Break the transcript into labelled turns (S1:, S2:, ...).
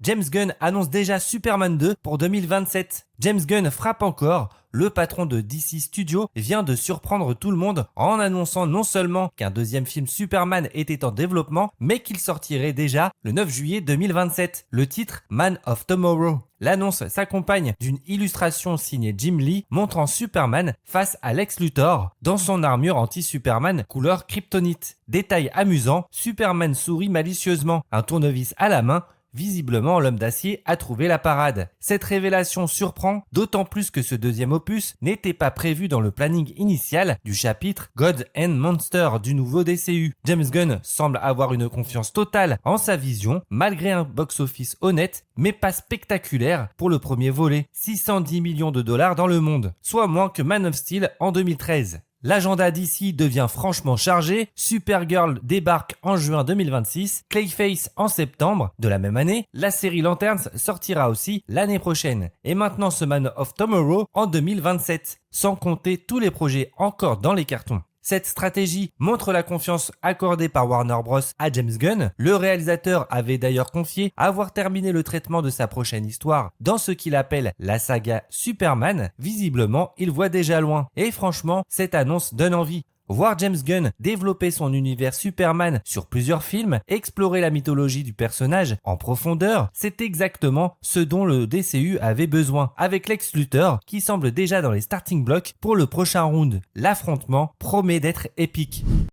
S1: James Gunn annonce déjà Superman 2 pour 2027. James Gunn frappe encore. Le patron de DC Studios vient de surprendre tout le monde en annonçant non seulement qu'un deuxième film Superman était en développement, mais qu'il sortirait déjà le 9 juillet 2027. Le titre Man of Tomorrow. L'annonce s'accompagne d'une illustration signée Jim Lee montrant Superman face à Lex Luthor dans son armure anti-Superman couleur kryptonite. Détail amusant, Superman sourit malicieusement, un tournevis à la main. Visiblement, l'homme d'acier a trouvé la parade. Cette révélation surprend, d'autant plus que ce deuxième opus n'était pas prévu dans le planning initial du chapitre God and Monster du nouveau DCU. James Gunn semble avoir une confiance totale en sa vision, malgré un box-office honnête, mais pas spectaculaire pour le premier volet. 610 millions de dollars dans le monde, soit moins que Man of Steel en 2013. L'agenda d'ici devient franchement chargé, Supergirl débarque en juin 2026, Clayface en septembre de la même année, la série Lanterns sortira aussi l'année prochaine, et maintenant ce Man of Tomorrow en 2027, sans compter tous les projets encore dans les cartons. Cette stratégie montre la confiance accordée par Warner Bros à James Gunn. Le réalisateur avait d'ailleurs confié avoir terminé le traitement de sa prochaine histoire dans ce qu'il appelle la saga Superman. Visiblement, il voit déjà loin. Et franchement, cette annonce donne envie. Voir James Gunn développer son univers Superman sur plusieurs films, explorer la mythologie du personnage en profondeur, c'est exactement ce dont le DCU avait besoin, avec Lex Luthor qui semble déjà dans les starting blocks pour le prochain round. L'affrontement promet d'être épique.